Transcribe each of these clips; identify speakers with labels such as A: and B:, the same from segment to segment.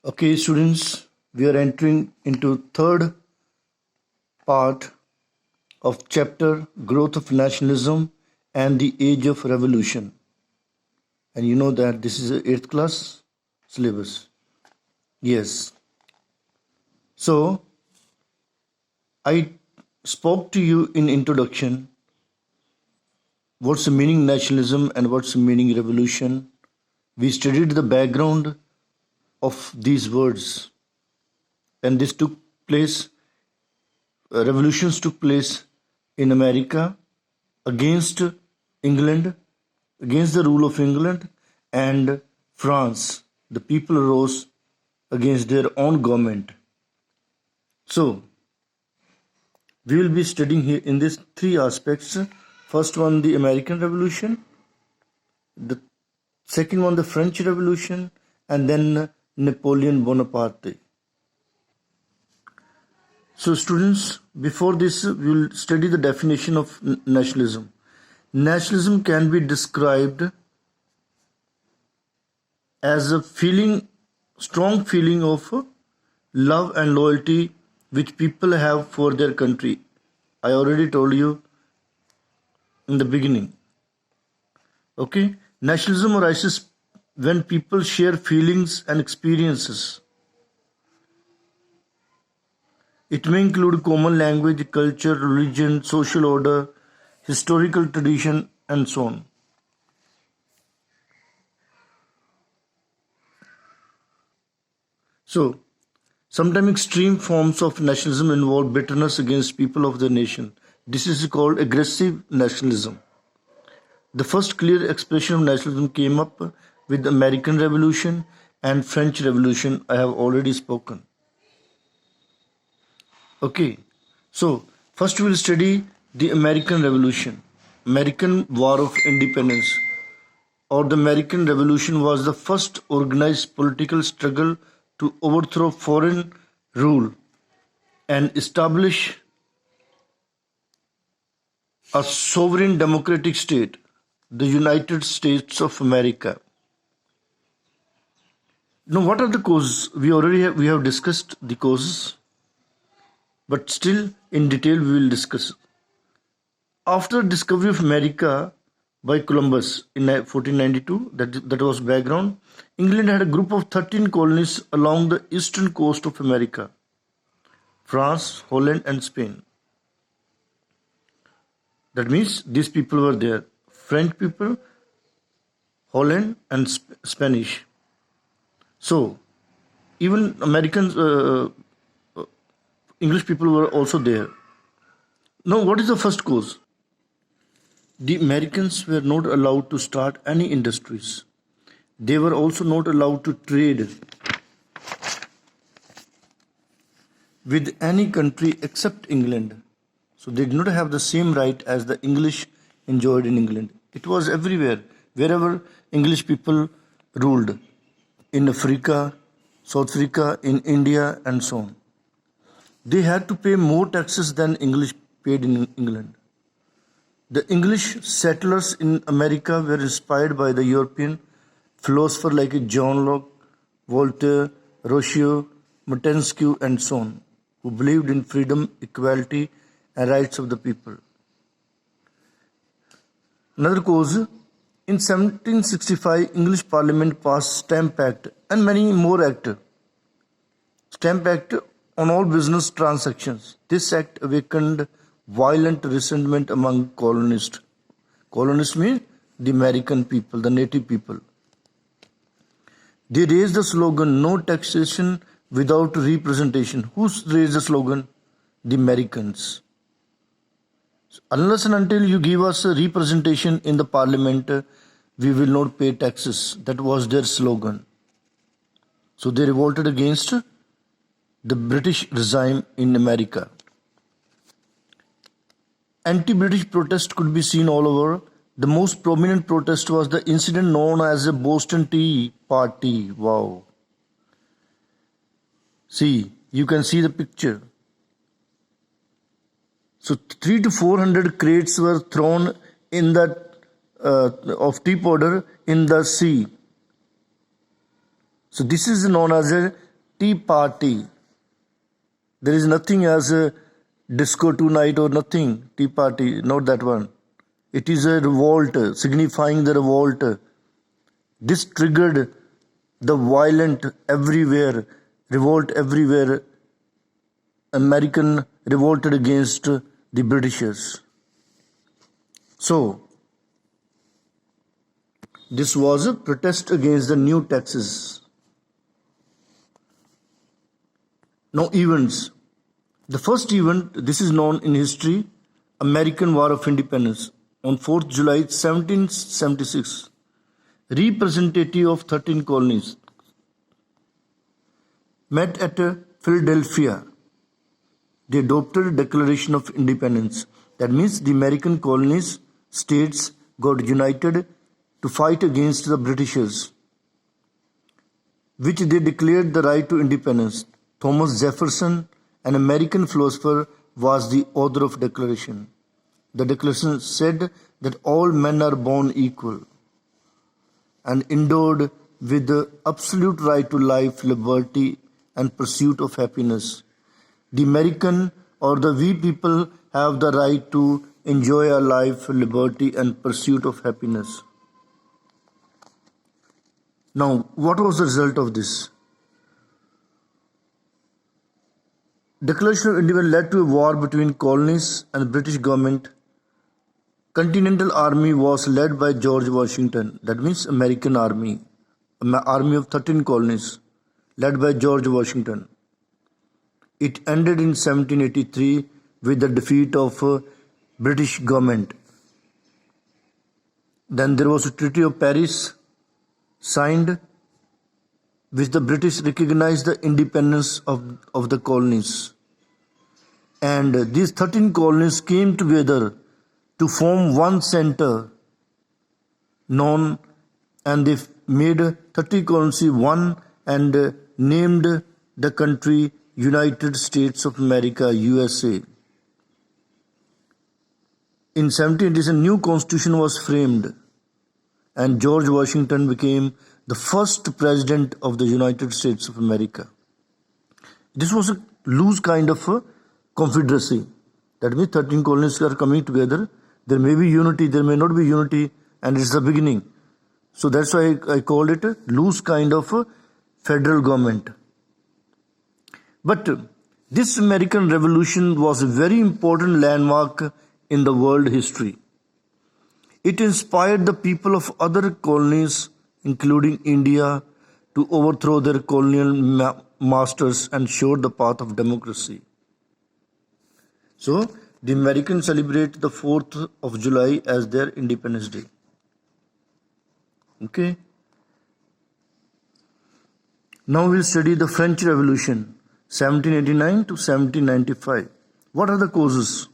A: Okay, students, we are entering into third part of chapter Growth of Nationalism and the Age of Revolution. And you know that this is a 8th class syllabus. Yes. So, I spoke to you in introduction what's the meaning nationalism and what's the meaning revolution. We studied the background of these words, and this took place revolutions took place in America against England, against the rule of England and France. The people rose against their own government. So, we will be studying here in these three aspects. First one, the American Revolution, the second one, the French Revolution, and then Napoleon Bonaparte. So, students, before this, we will study the definition of nationalism. Nationalism can be described as a strong feeling of love and loyalty which people have for their country. I already told you in the beginning. Okay? Nationalism arises when people share feelings and experiences. It may include common language, culture, religion, social order, historical tradition, and so on. So, sometimes extreme forms of nationalism involve bitterness against people of the nation. This is called aggressive nationalism. The first clear expression of nationalism came up with the American Revolution and French Revolution. I have already spoken. Okay, so first we will study the American Revolution. American War of Independence or the American Revolution was the first organized political struggle to overthrow foreign rule and establish a sovereign democratic state, the United States of America. Now, what are the causes? We have discussed the causes, but still in detail we will discuss. After discovery of America by Columbus in 1492, that was background, England had a group of 13 colonies along the eastern coast of America, France, Holland and Spain. That means these people were there. French people, Holland and Spanish. So, even Americans, English people were also there. Now, what is the first cause? The Americans were not allowed to start any industries. They were also not allowed to trade with any country except England. So they did not have the same right as the English enjoyed in England. It was everywhere, wherever English people ruled, in Africa, South Africa, in India, and so on. They had to pay more taxes than English paid in England. The English settlers in America were inspired by the European philosophers like John Locke, Voltaire, Rousseau, Montesquieu, and so on, who believed in freedom, equality, and rights of the people. Another cause, in 1765, English Parliament passed Stamp Act and many more acts. Stamp Act on all business transactions. This act awakened violent resentment among colonists. Colonists mean the American people, the native people. They raised the slogan, no taxation without representation. Who raised the slogan? The Americans. Unless and until you give us a representation in the parliament, we will not pay taxes. That was their slogan. So they revolted against the British regime in America. Anti-British protest could be seen all over. The most prominent protest was the incident known as the Boston Tea Party. Wow. See, you can see the picture. So 300 to 400 crates were thrown in of tea powder in the sea. So this is known as a Tea Party. There is nothing as a disco tonight or nothing. Tea Party, not that one. It is a revolt, signifying the revolt. This triggered the violent everywhere, revolt everywhere. American revolted against the Britishers. So, this was a protest against the new taxes. Now, events. The first event, this is known in history, American War of Independence. On 4th July 1776, representative of 13 colonies met at Philadelphia. They adopted a Declaration of Independence. That means the American colonies, states got united to fight against the Britishers, which they declared the right to independence. Thomas Jefferson, an American philosopher, was the author of Declaration. The Declaration said that all men are born equal and endowed with the absolute right to life, liberty, and pursuit of happiness. The American or the we people have the right to enjoy our life, liberty, and pursuit of happiness. Now, what was the result of this? Declaration of Independence led to a war between colonies and British government. Continental Army was led by George Washington. That means American Army. Army of 13 colonies led by George Washington. It ended in 1783 with the defeat of British government. Then there was a Treaty of Paris signed, which the British recognized the independence of the colonies. And these 13 colonies came together to form one center known, and they made 30 colonies one and named the country United States of America, USA. In 1780, a new constitution was framed, and George Washington became the first president of the United States of America. This was a loose kind of a confederacy. That means 13 colonies are coming together. There may be unity, there may not be unity, and it's the beginning. So that's why I called it a loose kind of a federal government. But this American Revolution was a very important landmark in the world history. It inspired the people of other colonies, including India, to overthrow their colonial masters and showed the path of democracy. So, the Americans celebrate the 4th of July as their Independence Day. Okay. Now we'll study the French Revolution, 1789 to 1795. What are the causes?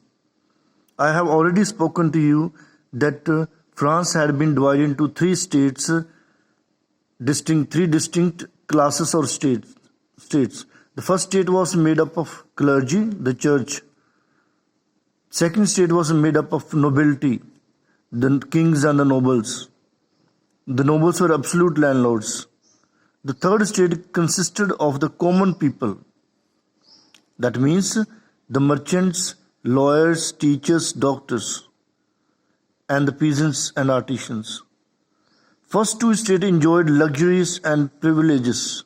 A: I have already spoken to you that France had been divided into three states, three distinct classes or states. The first state was made up of clergy, the church. Second state was made up of nobility, the kings and the nobles. The nobles were absolute landlords. The third state consisted of the common people. That means the merchants, lawyers, teachers, doctors, and the peasants and artisans. First two states enjoyed luxuries and privileges.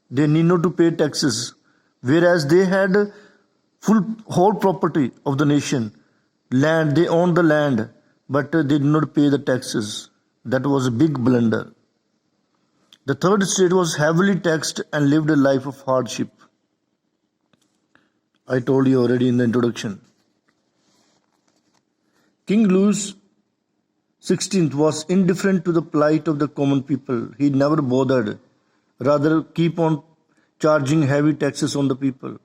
A: They need not to pay taxes, whereas they had whole property of the nation. Land, they owned the land, but they did not pay the taxes. That was a big blunder. The third state was heavily taxed and lived a life of hardship. I told you already in the introduction. King Louis XVI was indifferent to the plight of the common people. He never bothered, rather keep on charging heavy taxes on the people.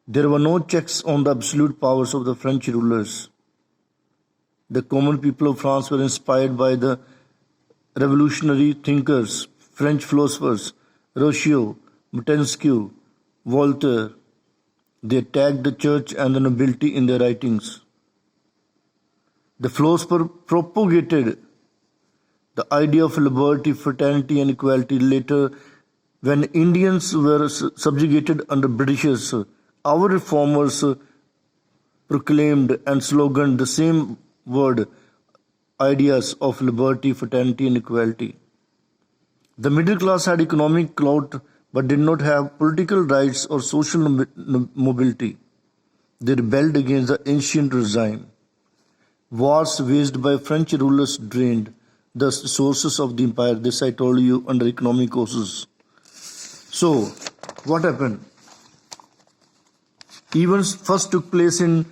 A: There were no checks on the absolute powers of the French rulers. The common people of France were inspired by the revolutionary thinkers, French philosophers, Rousseau, Montesquieu, Voltaire. They attacked the church and the nobility in their writings. The philosophers propagated the idea of liberty, fraternity, and equality. Later, when Indians were subjugated under Britishers, our reformers proclaimed and sloganed the same word ideas of liberty, fraternity, and equality. The middle class had economic clout but did not have political rights or social mobility. They rebelled against the ancient regime. Wars waged by French rulers drained the sources of the empire. This I told you under economic causes. So, what happened? Events first took place in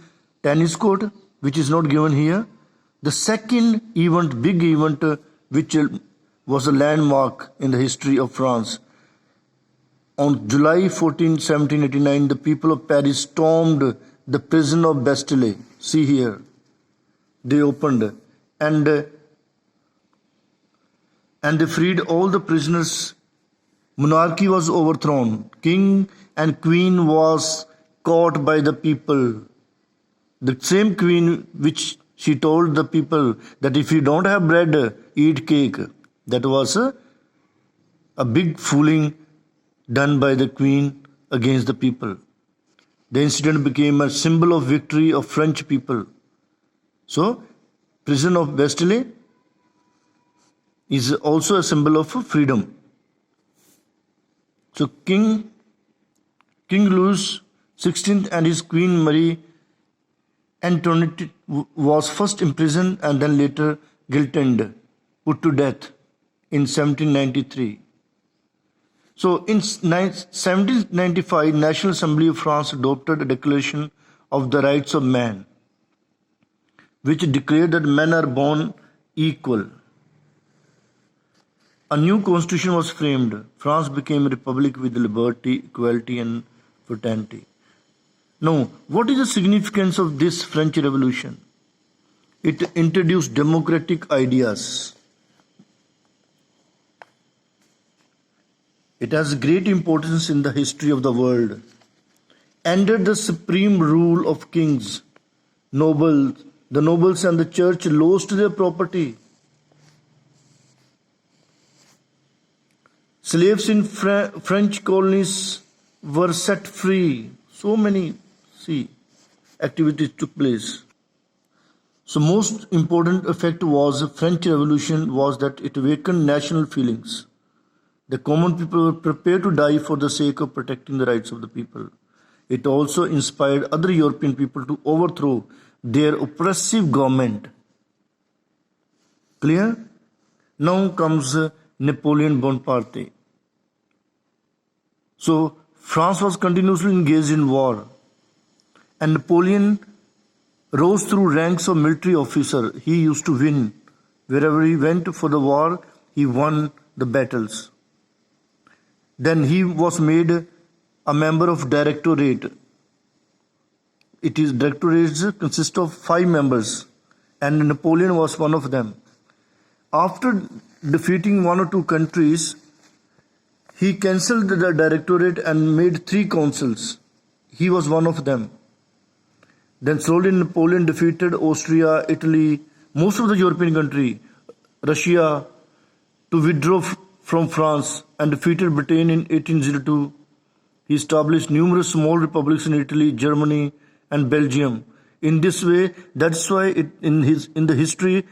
A: tennis court, which is not given here. The second event, big event, which was a landmark in the history of France. On July 14, 1789, the people of Paris stormed the prison of Bastille. See here. They opened and they freed all the prisoners. Monarchy was overthrown. King and queen was caught by the people. The same queen which she told the people that if you don't have bread, eat cake. That was a big fooling done by the queen against the people. The incident became a symbol of victory of French people. So, prison of Bastille is also a symbol of freedom. So, King Louis XVI and his Queen Marie Antoinette was first imprisoned and then later guillotined, put to death in 1793. So in 1795, National Assembly of France adopted a Declaration of the Rights of Man, which declared that men are born equal. A new constitution was framed. France became a republic with liberty, equality, and fraternity. Now, what is the significance of this French Revolution? It introduced democratic ideas. It has great importance in the history of the world. Ended the supreme rule of kings, nobles. The nobles and the church lost their property. Slaves in French colonies were set free. So many, activities took place. So most important effect was the French Revolution was that it awakened national feelings. The common people were prepared to die for the sake of protecting the rights of the people. It also inspired other European people to overthrow their oppressive government. Clear? Now comes Napoleon Bonaparte. So France was continuously engaged in war, and Napoleon rose through ranks of military officer. He used to win. Wherever he went for the war, he won the battles. Then he was made a member of Directorate. Directorates consist of 5 members, and Napoleon was one of them. After defeating 1 or 2 countries, he cancelled the Directorate and made 3 councils. He was one of them. Then slowly Napoleon defeated Austria, Italy, most of the European country, Russia, to withdraw from France, and defeated Britain in 1802. He established numerous small republics in Italy, Germany, and Belgium. In this way, that's why in the history,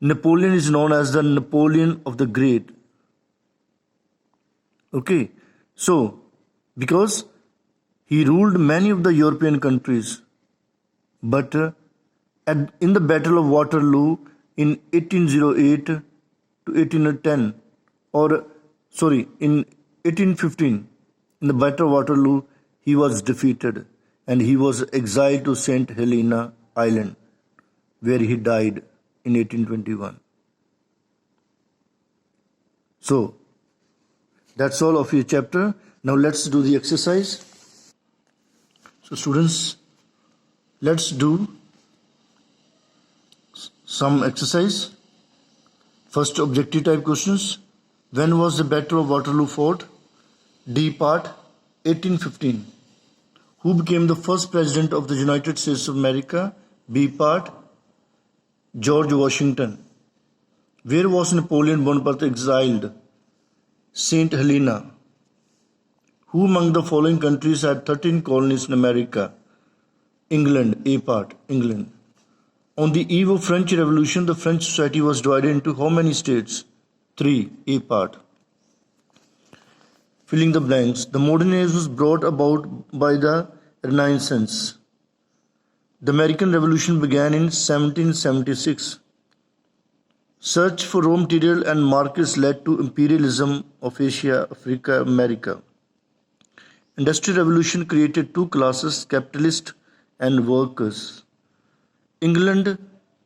A: Napoleon is known as the Napoleon of the Great. Okay, so because he ruled many of the European countries, but in the Battle of Waterloo in 1808 to 1810, in 1815, in the Battle of Waterloo, he was defeated and he was exiled to St. Helena Island, where he died in 1821. So, that's all of your chapter. Now let's do the exercise. So students, let's do some exercise. First, objective type questions. When was the Battle of Waterloo fought? D part, 1815. Who became the first president of the United States of America? B part, George Washington. Where was Napoleon Bonaparte exiled? St. Helena. Who among the following countries had 13 colonies in America? England, A part, England. On the eve of French Revolution, the French society was divided into how many states? 3, A part. Filling the blanks. The modern age was brought about by the Renaissance. The American Revolution began in 1776. Search for raw material and markets led to imperialism of Asia, Africa, America. Industrial Revolution created two classes, capitalists and workers. England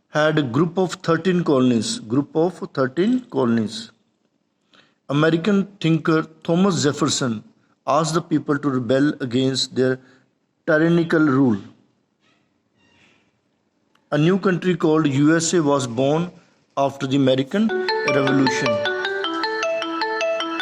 A: had a group of 13 colonies. American thinker Thomas Jefferson asked the people to rebel against their tyrannical rule. A new country called USA was born after the American Revolution.